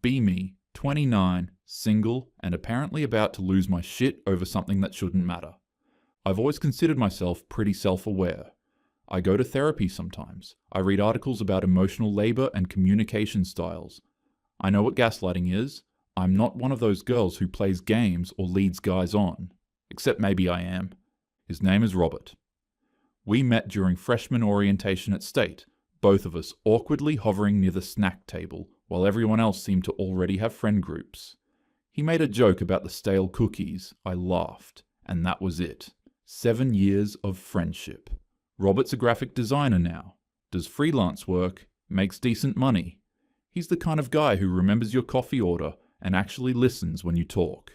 Be me, 29, single, and apparently about to lose my shit over something that shouldn't matter. I've always considered myself pretty self-aware. I go to therapy sometimes. I read articles about emotional labor and communication styles. I know what gaslighting is. I'm not one of those girls who plays games or leads guys on. Except maybe I am. His name is Robert. We met during freshman orientation at State, both of us awkwardly hovering near the snack table, while everyone else seemed to already have friend groups. He made a joke about the stale cookies. I laughed, and that was it. 7 years of friendship. Robert's a graphic designer now, does freelance work, makes decent money. He's the kind of guy who remembers your coffee order and actually listens when you talk.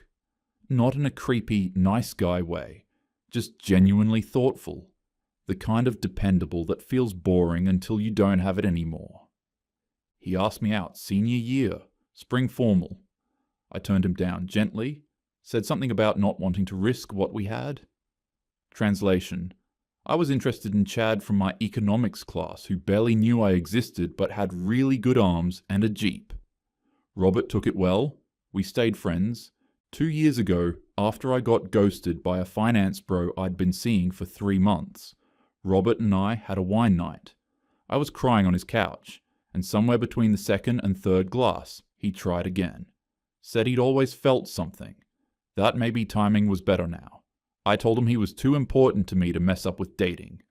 Not in a creepy, nice guy way, just genuinely thoughtful. The kind of dependable that feels boring until you don't have it anymore. He asked me out senior year, spring formal. I turned him down gently, said something about not wanting to risk what we had. Translation: I was interested in Chad from my economics class who barely knew I existed but had really good arms and a Jeep. Robert took it well. We stayed friends. 2 years ago, after I got ghosted by a finance bro I'd been seeing for 3 months, Robert and I had a wine night. I was crying on his couch, and somewhere between the second and third glass, he tried again. Said he'd always felt something. That maybe timing was better now. I told him he was too important to me to mess up with dating.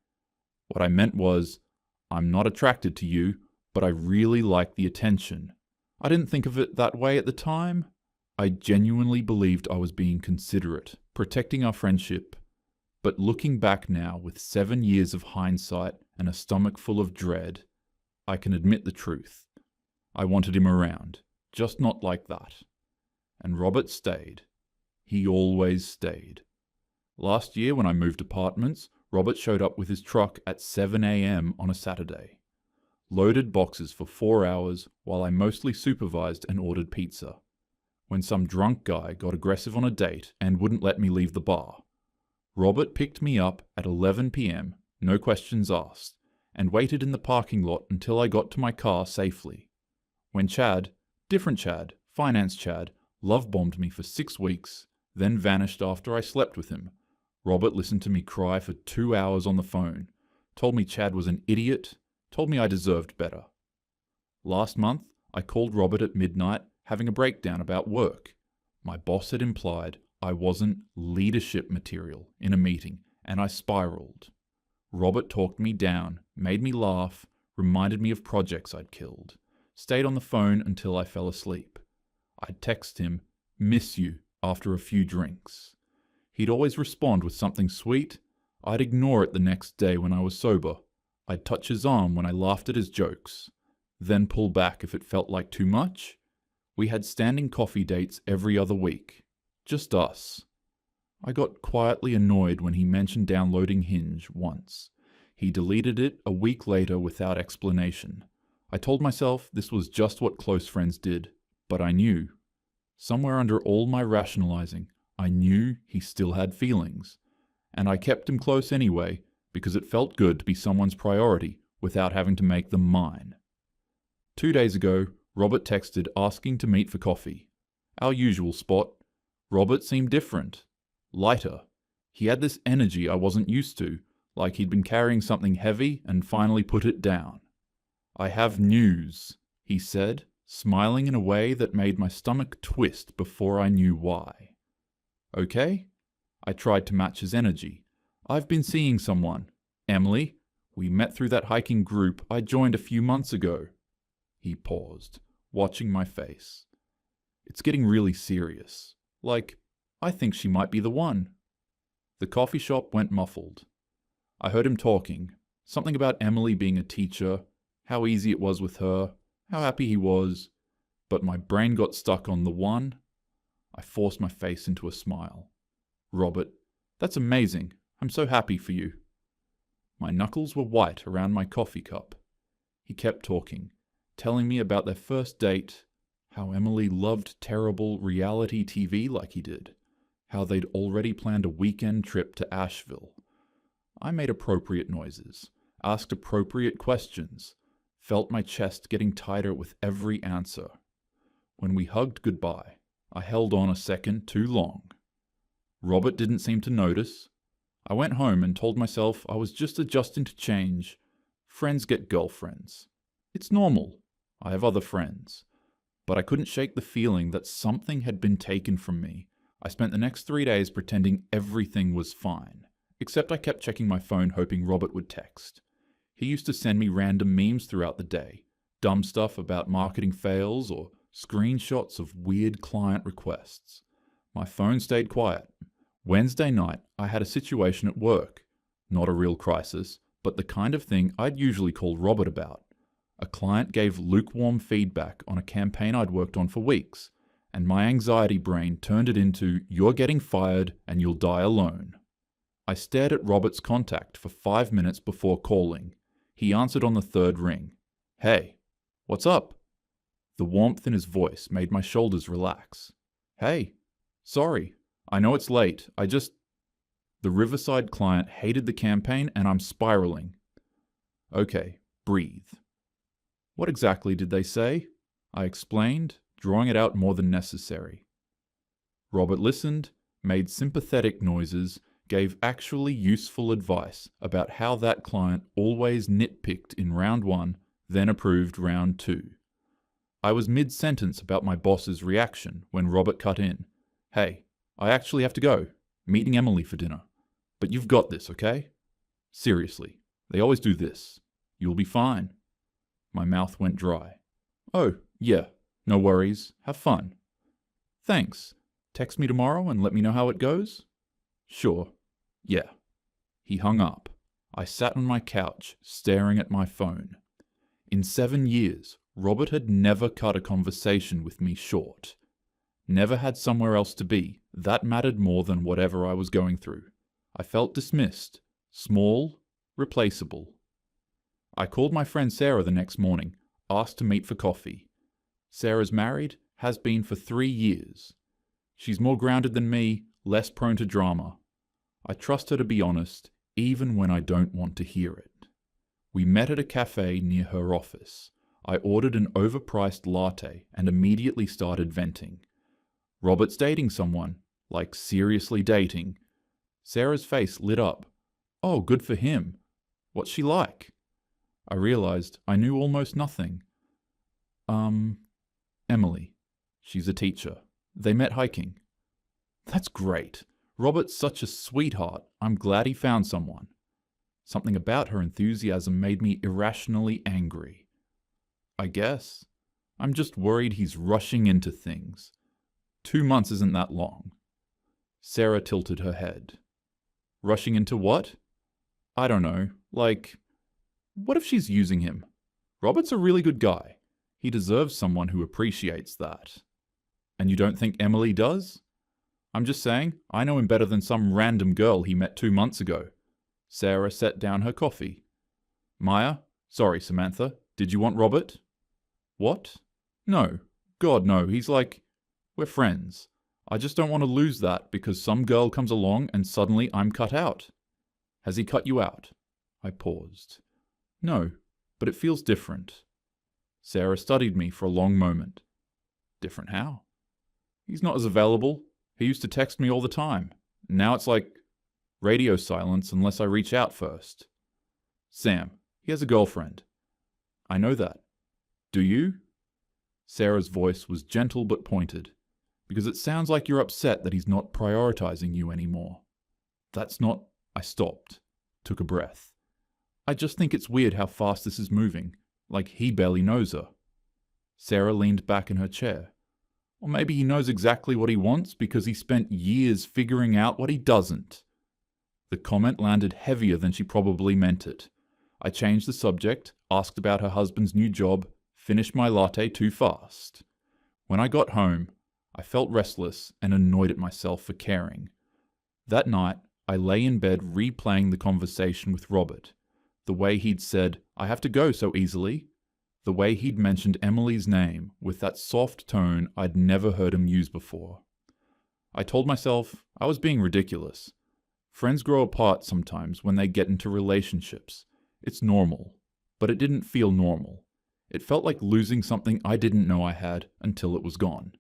What I meant was, I'm not attracted to you, but I really like the attention. I didn't think of it that way at the time. I genuinely believed I was being considerate, protecting our friendship. But looking back now with 7 years of hindsight and a stomach full of dread, I can admit the truth. I wanted him around, just not like that. And Robert stayed. He always stayed. Last year when I moved apartments, Robert showed up with his truck at 7 a.m. on a Saturday. Loaded boxes for 4 hours while I mostly supervised and ordered pizza. When some drunk guy got aggressive on a date and wouldn't let me leave the bar. Robert picked me up at 11 p.m., no questions asked, and waited in the parking lot until I got to my car safely. When Chad, different Chad, finance Chad, love-bombed me for 6 weeks, then vanished after I slept with him, Robert listened to me cry for 2 hours on the phone, told me Chad was an idiot, told me I deserved better. Last month, I called Robert at midnight having a breakdown about work. My boss had implied I wasn't leadership material in a meeting, and I spiraled. Robert talked me down, made me laugh, reminded me of projects I'd killed, stayed on the phone until I fell asleep. I'd text him, "Miss you," after a few drinks. He'd always respond with something sweet. I'd ignore it the next day when I was sober. I'd touch his arm when I laughed at his jokes, then pull back if it felt like too much. We had standing coffee dates every other week. Just us. I got quietly annoyed when he mentioned downloading Hinge once. He deleted it a week later without explanation. I told myself this was just what close friends did, but I knew. Somewhere under all my rationalizing, I knew he still had feelings. And I kept him close anyway, because it felt good to be someone's priority without having to make them mine. 2 days ago, Robert texted asking to meet for coffee. Our usual spot. Robert seemed different. Lighter. He had this energy I wasn't used to, like he'd been carrying something heavy and finally put it down. "I have news," he said, smiling in a way that made my stomach twist before I knew why. "Okay?" I tried to match his energy. "I've been seeing someone. Emily. We met through that hiking group I joined a few months ago." He paused, watching my face. "It's getting really serious. Like, I think she might be the one." The coffee shop went muffled. I heard him talking, something about Emily being a teacher, how easy it was with her, how happy he was, but my brain got stuck on the one. I forced my face into a smile. "Robert, that's amazing. I'm so happy for you." My knuckles were white around my coffee cup. He kept talking, telling me about their first date, how Emily loved terrible reality TV like he did, how they'd already planned a weekend trip to Asheville. I made appropriate noises, asked appropriate questions, felt my chest getting tighter with every answer. when we hugged goodbye, I held on a second too long. Robert didn't seem to notice. I went home and told myself I was just adjusting to change. Friends get girlfriends. It's normal. I have other friends. But I couldn't shake the feeling that something had been taken from me. I spent the next 3 days pretending everything was fine, except I kept checking my phone hoping Robert would text. He used to send me random memes throughout the day, dumb stuff about marketing fails or screenshots of weird client requests. My phone stayed quiet. Wednesday night, I had a situation at work. Not a real crisis, but the kind of thing I'd usually call Robert about. A client gave lukewarm feedback on a campaign I'd worked on for weeks, and my anxiety brain turned it into, "You're getting fired and you'll die alone." I stared at Robert's contact for 5 minutes before calling. He answered on the third ring. "Hey, what's up?" The warmth in his voice made my shoulders relax. "Hey, sorry, I know it's late, The Riverside client hated the campaign and I'm spiraling. Okay, breathe. What exactly did they say? I explained, drawing it out more than necessary. Robert listened, made sympathetic noises, gave actually useful advice about how that client always nitpicked in round 1, then approved round 2. I was mid-sentence about my boss's reaction when Robert cut in. "Hey, I actually have to go. Meeting Emily for dinner. But you've got this, okay? Seriously, they always do this. You'll be fine." My mouth went dry. "Oh, yeah, no worries. Have fun." "Thanks. Text me tomorrow and let me know how it goes?" "Sure. Yeah." He hung up. I sat on my couch, staring at my phone. In 7 years, Robert had never cut a conversation with me short. Never had somewhere else to be. That mattered more than whatever I was going through. I felt dismissed, small, replaceable. I called my friend Sarah the next morning, asked to meet for coffee. Sarah's married, has been for 3 years. She's more grounded than me, less prone to drama. I trust her to be honest, even when I don't want to hear it. We met at a cafe near her office. I ordered an overpriced latte and immediately started venting. Robert's dating someone, like seriously dating. Sarah's face lit up. "Oh, good for him. What's she like?" I realized I knew almost nothing. Emily. She's a teacher. They met hiking." "That's great. Robert's such a sweetheart. I'm glad he found someone." Something about her enthusiasm made me irrationally angry. "I guess. I'm just worried he's rushing into things. 2 months isn't that long." Sarah tilted her head. "Rushing into what?" "I don't know. Like, what if she's using him? Robert's a really good guy. He deserves someone who appreciates that." "And you don't think Emily does?" "I'm just saying, I know him better than some random girl he met 2 months ago." Sarah set down her coffee. Sorry, Samantha, did you want Robert?" "What? No. God, no. He's like, we're friends. I just don't want to lose that because some girl comes along and suddenly I'm cut out." "Has he cut you out?" I paused. "No, but it feels different." Sarah studied me for a long moment. "Different how?" "He's not as available. He used to text me all the time. Now it's like radio silence unless I reach out first." "Sam, he has a girlfriend." "I know that. Do you?" Sarah's voice was gentle but pointed. "Because it sounds like you're upset that he's not prioritizing you anymore." "That's not..." I stopped, took a breath. "I just think it's weird how fast this is moving. Like he barely knows her." Sarah leaned back in her chair. "Or maybe he knows exactly what he wants because he spent years figuring out what he doesn't." The comment landed heavier than she probably meant it. I changed the subject, asked about her husband's new job, finished my latte too fast. When I got home, I felt restless and annoyed at myself for caring. That night, I lay in bed replaying the conversation with Robert. The way he'd said, "I have to go so easily." The way he'd mentioned Emily's name with that soft tone I'd never heard him use before. I told myself I was being ridiculous. Friends grow apart sometimes when they get into relationships. It's normal, but it didn't feel normal. It felt like losing something I didn't know I had until it was gone.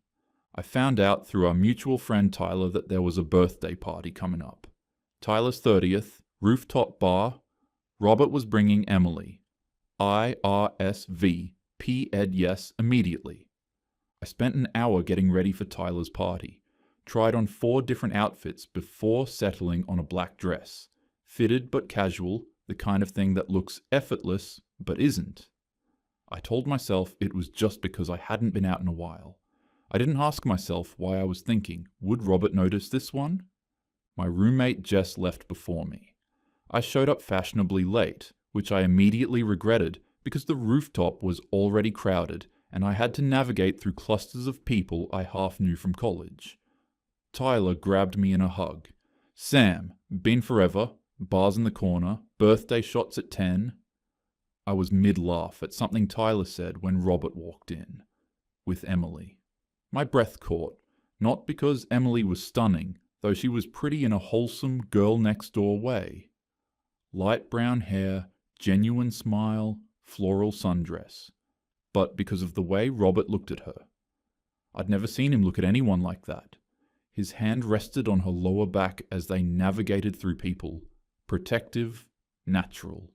I found out through our mutual friend Tyler that there was a birthday party coming up. Tyler's 30th, rooftop bar. Robert was bringing Emily. IRSV, P-Ed yes immediately. I spent an hour getting ready for Tyler's party. Tried on 4 different outfits before settling on a black dress. Fitted but casual, the kind of thing that looks effortless but isn't. I told myself it was just because I hadn't been out in a while. I didn't ask myself why I was thinking, would Robert notice this one? My roommate Jess left before me. I showed up fashionably late, which I immediately regretted because the rooftop was already crowded and I had to navigate through clusters of people I half knew from college. Tyler grabbed me in a hug. Sam, been forever, bars in the corner, birthday shots at 10. I was mid-laugh at something Tyler said when Robert walked in. With Emily. My breath caught, not because Emily was stunning, though she was pretty in a wholesome girl-next-door way. Light brown hair, genuine smile, floral sundress. But because of the way Robert looked at her. I'd never seen him look at anyone like that. His hand rested on her lower back as they navigated through people. Protective, natural.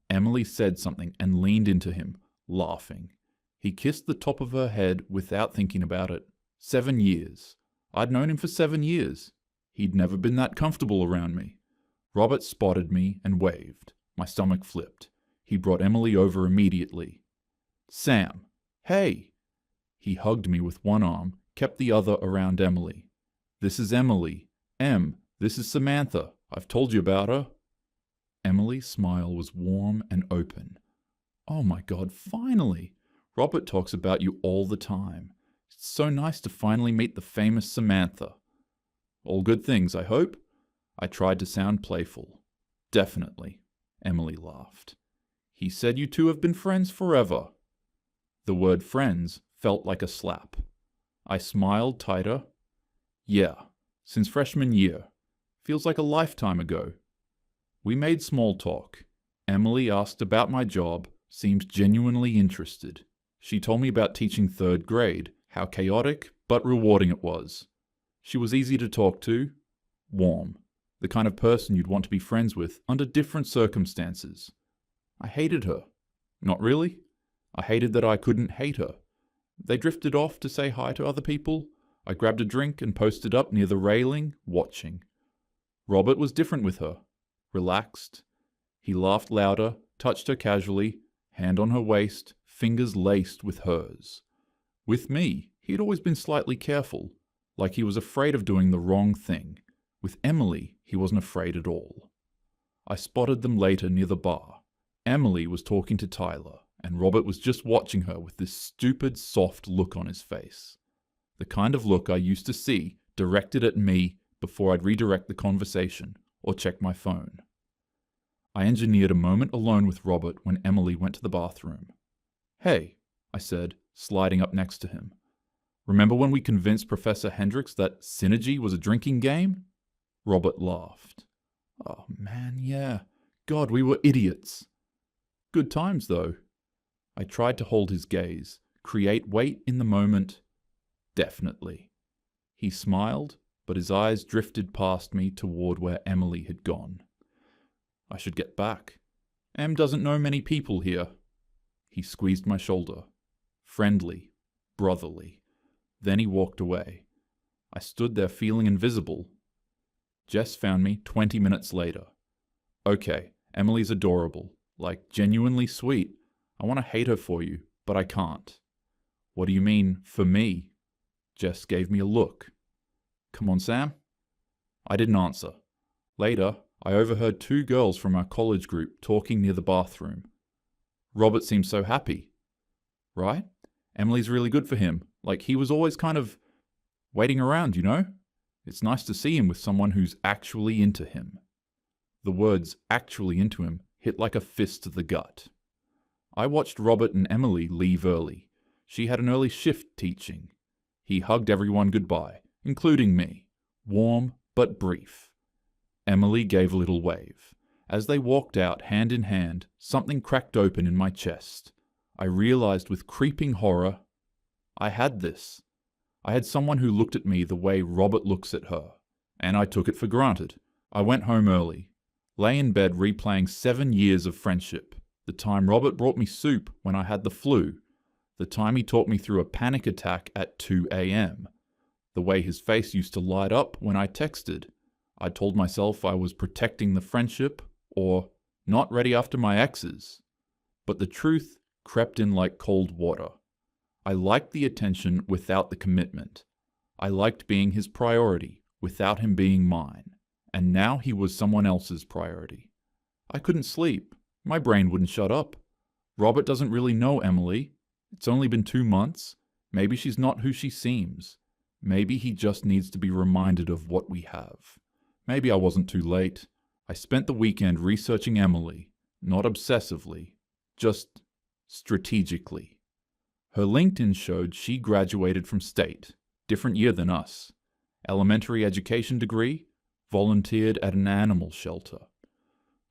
Emily said something and leaned into him, laughing. He kissed the top of her head without thinking about it. 7 years. I'd known him for 7 years. He'd never been that comfortable around me. Robert spotted me and waved. My stomach flipped. He brought Emily over immediately. Sam. Hey. He hugged me with one arm, kept the other around Emily. This is Emily. Em, this is Samantha. I've told you about her. Emily's smile was warm and open. Oh my God, finally! Robert talks about you all the time. It's so nice to finally meet the famous Samantha. All good things, I hope? I tried to sound playful. Definitely, Emily laughed. He said you two have been friends forever. The word friends felt like a slap. I smiled tighter. Yeah, since freshman year. Feels like a lifetime ago. We made small talk. Emily asked about my job, seemed genuinely interested. She told me about teaching 3rd grade, how chaotic but rewarding it was. She was easy to talk to, warm, the kind of person you'd want to be friends with under different circumstances. I hated her. Not really. I hated that I couldn't hate her. They drifted off to say hi to other people. I grabbed a drink and posted up near the railing, watching. Robert was different with her. Relaxed. He laughed louder, touched her casually, hand on her waist, fingers laced with hers. With me, he'd always been slightly careful, like he was afraid of doing the wrong thing. With Emily, he wasn't afraid at all. I spotted them later near the bar. Emily was talking to Tyler, and Robert was just watching her with this stupid, soft look on his face. The kind of look I used to see directed at me before I'd redirect the conversation or check my phone. I engineered a moment alone with Robert when Emily went to the bathroom. Hey, I said, sliding up next to him. Remember when we convinced Professor Hendricks that synergy was a drinking game? Robert laughed. Oh man, yeah. God, we were idiots. Good times, though. I tried to hold his gaze, create weight in the moment. Definitely. He smiled, but his eyes drifted past me toward where Emily had gone. I should get back. Em doesn't know many people here. He squeezed my shoulder. Friendly, brotherly. Then he walked away. I stood there feeling invisible. Jess found me 20 minutes later. Okay, Emily's adorable, like genuinely sweet. I want to hate her for you, but I can't. What do you mean, for me? Jess gave me a look. Come on, Sam. I didn't answer. Later, I overheard 2 girls from our college group talking near the bathroom. Robert seemed so happy. Right? Emily's really good for him. Like, he was always kind of waiting around, you know? It's nice to see him with someone who's actually into him. The words actually into him hit like a fist to the gut. I watched Robert and Emily leave early. She had an early shift teaching. He hugged everyone goodbye, including me. Warm but brief. Emily gave a little wave. As they walked out hand in hand, something cracked open in my chest. I realized with creeping horror, I had this. I had someone who looked at me the way Robert looks at her, and I took it for granted. I went home early, lay in bed replaying 7 years of friendship, the time Robert brought me soup when I had the flu, the time he talked me through a panic attack at 2 a.m., the way his face used to light up when I texted. I told myself I was protecting the friendship, or not ready after my exes. But the truth crept in like cold water. I liked the attention without the commitment. I liked being his priority without him being mine. And now he was someone else's priority. I couldn't sleep. My brain wouldn't shut up. Robert doesn't really know Emily. It's only been 2 months. Maybe she's not who she seems. Maybe he just needs to be reminded of what we have. Maybe I wasn't too late. I spent the weekend researching Emily, not obsessively, just strategically. Her LinkedIn showed she graduated from state, different year than us. Elementary education degree, volunteered at an animal shelter.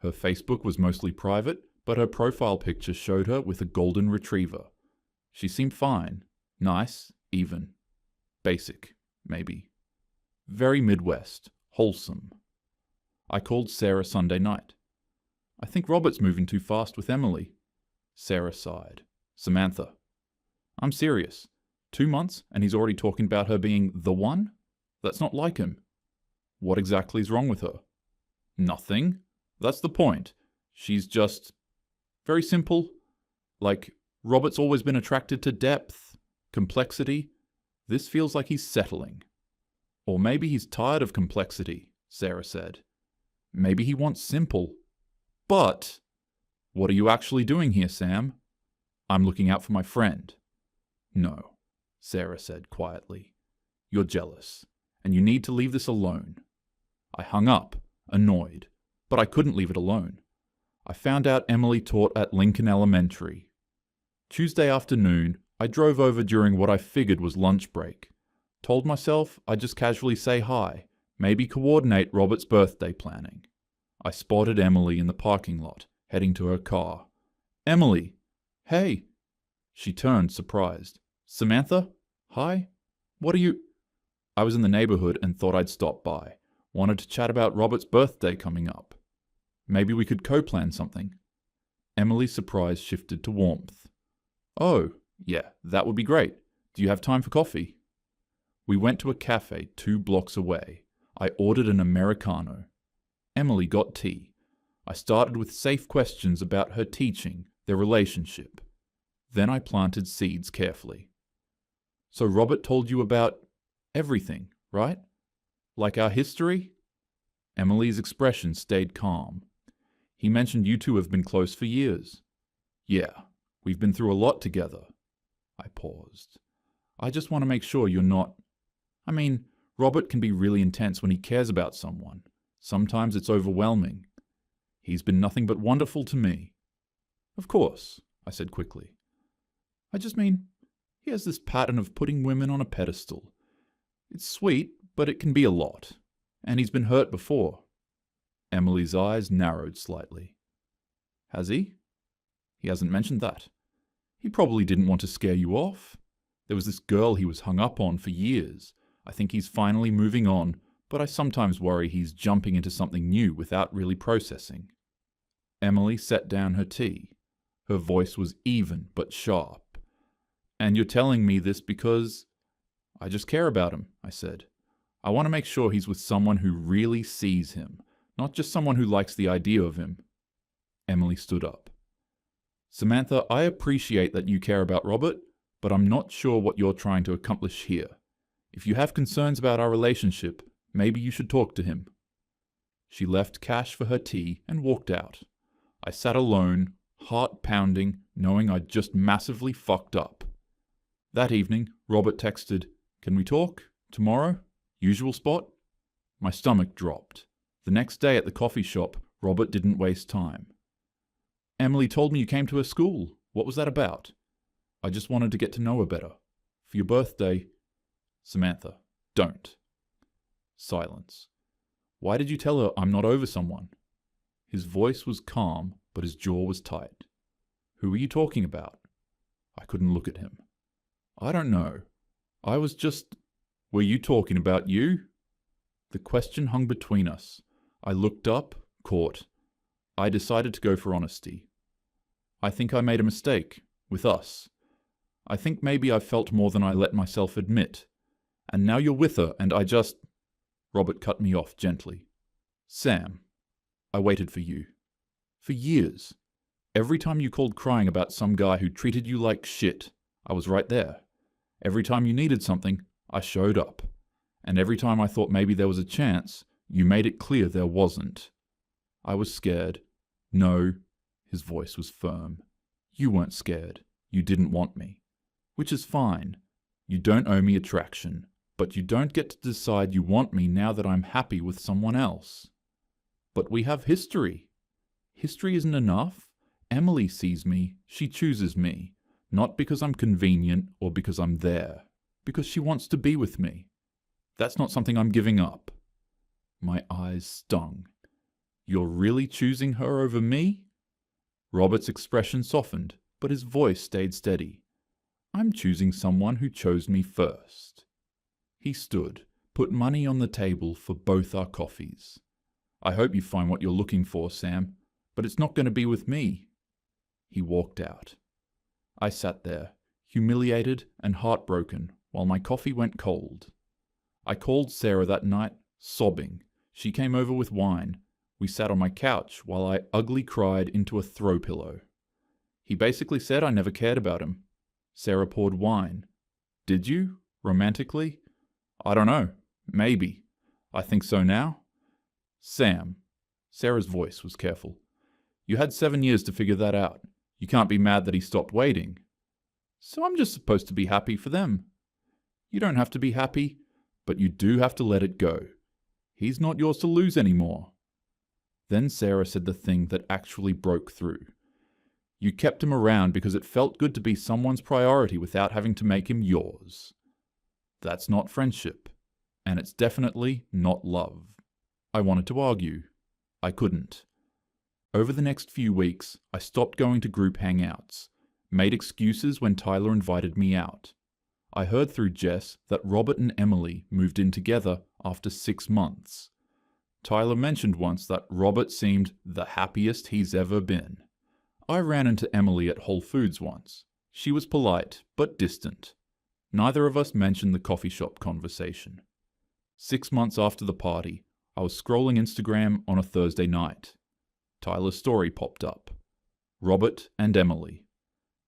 Her Facebook was mostly private, but her profile picture showed her with a golden retriever. She seemed fine, nice, even. Basic, maybe. Very Midwest, wholesome. I called Sarah Sunday night. I think Robert's moving too fast with Emily. Sarah sighed. Samantha. I'm serious. 2 months and he's already talking about her being the one? That's not like him. What exactly is wrong with her? Nothing. That's the point. She's just very simple. Like, Robert's always been attracted to depth, complexity. This feels like he's settling. Or maybe he's tired of complexity, Sarah said. Maybe he wants simple. But what are you actually doing here, Sam? I'm looking out for my friend. No, Sarah said quietly. You're jealous, and you need to leave this alone. I hung up, annoyed, but I couldn't leave it alone. I found out Emily taught at Lincoln Elementary. Tuesday afternoon, I drove over during what I figured was lunch break. Told myself I'd just casually say hi, maybe coordinate Robert's birthday planning. I spotted Emily in the parking lot, heading to her car. Emily! Hey! She turned, surprised. Samantha? Hi? What are you... I was in the neighborhood and thought I'd stop by. Wanted to chat about Robert's birthday coming up. Maybe we could co-plan something. Emily's surprise shifted to warmth. Oh, yeah, that would be great. Do you have time for coffee? We went to a cafe 2 blocks away. I ordered an Americano. Emily got tea. I started with safe questions about her teaching, their relationship. Then I planted seeds carefully. So Robert told you about everything, right? Like our history? Emily's expression stayed calm. He mentioned you two have been close for years. Yeah, we've been through a lot together. I paused. I just want to make sure you're not... Robert can be really intense when he cares about someone. Sometimes it's overwhelming. He's been nothing but wonderful to me. Of course, I said quickly. I just mean, he has this pattern of putting women on a pedestal. It's sweet, but it can be a lot. And he's been hurt before. Emily's eyes narrowed slightly. Has he? He hasn't mentioned that. He probably didn't want to scare you off. There was this girl he was hung up on for years. I think he's finally moving on, but I sometimes worry he's jumping into something new without really processing. Emily set down her tea. Her voice was even but sharp. And you're telling me this because... I just care about him, I said. I want to make sure he's with someone who really sees him, not just someone who likes the idea of him. Emily stood up. Samantha, I appreciate that you care about Robert, but I'm not sure what you're trying to accomplish here. If you have concerns about our relationship, maybe you should talk to him. She left cash for her tea and walked out. I sat alone, heart pounding, knowing I'd just massively fucked up. That evening, Robert texted, "Can we talk? Tomorrow? Usual spot?" My stomach dropped. The next day at the coffee shop, Robert didn't waste time. Emily told me you came to her school. What was that about? I just wanted to get to know her better. For your birthday... Samantha, don't. Silence. Why did you tell her I'm not over someone? His voice was calm, but his jaw was tight. Who are you talking about? I couldn't look at him. I don't know. I was just... Were you talking about you? The question hung between us. I looked up, caught. I decided to go for honesty. I think I made a mistake, with us. I think maybe I felt more than I let myself admit. And now you're with her, and I just... Robert cut me off gently. Sam, I waited for you. For years. Every time you called crying about some guy who treated you like shit, I was right there. Every time you needed something, I showed up. And every time I thought maybe there was a chance, you made it clear there wasn't. I was scared. No, his voice was firm. You weren't scared. You didn't want me. Which is fine. You don't owe me attraction. But you don't get to decide you want me now that I'm happy with someone else. But we have history. History isn't enough. Emily sees me. She chooses me. Not because I'm convenient or because I'm there. Because she wants to be with me. That's not something I'm giving up. My eyes stung. You're really choosing her over me? Robert's expression softened, but his voice stayed steady. I'm choosing someone who chose me first. He stood, put money on the table for both our coffees. I hope you find what you're looking for, Sam, but it's not going to be with me. He walked out. I sat there, humiliated and heartbroken, while my coffee went cold. I called Sarah that night, sobbing. She came over with wine. We sat on my couch while I ugly cried into a throw pillow. He basically said I never cared about him. Sarah poured wine. Did you? Romantically? I don't know. Maybe. I think so now. Sam. Sarah's voice was careful. You had 7 years to figure that out. You can't be mad that he stopped waiting. So I'm just supposed to be happy for them. You don't have to be happy, but you do have to let it go. He's not yours to lose anymore. Then Sarah said the thing that actually broke through. You kept him around because it felt good to be someone's priority without having to make him yours. That's not friendship, and it's definitely not love. I wanted to argue. I couldn't. Over the next few weeks, I stopped going to group hangouts, made excuses when Tyler invited me out. I heard through Jess that Robert and Emily moved in together after 6 months. Tyler mentioned once that Robert seemed the happiest he's ever been. I ran into Emily at Whole Foods once. She was polite, but distant. Neither of us mentioned the coffee shop conversation. 6 months after the party, I was scrolling Instagram on a Thursday night. Tyler's story popped up. Robert and Emily.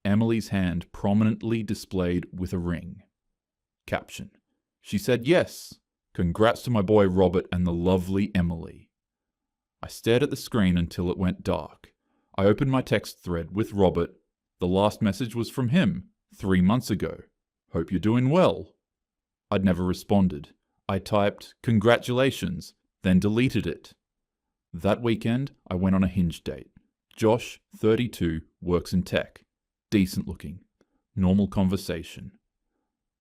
Emily's hand prominently displayed with a ring. Caption. She said yes. Congrats to my boy Robert and the lovely Emily. I stared at the screen until it went dark. I opened my text thread with Robert. The last message was from him, 3 months ago. Hope you're doing well. I'd never responded. I typed, congratulations, then deleted it. That weekend, I went on a Hinge date. Josh, 32, works in tech. Decent looking. Normal conversation.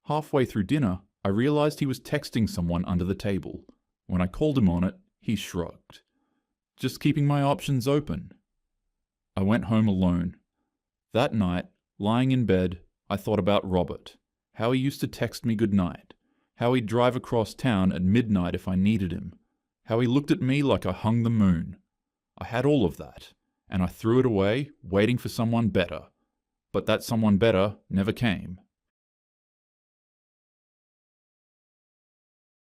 Halfway through dinner, I realized he was texting someone under the table. When I called him on it, he shrugged. Just keeping my options open. I went home alone. That night, lying in bed, I thought about Robert. How he used to text me goodnight. How he'd drive across town at midnight if I needed him. How he looked at me like I hung the moon. I had all of that, and I threw it away, waiting for someone better. But that someone better never came.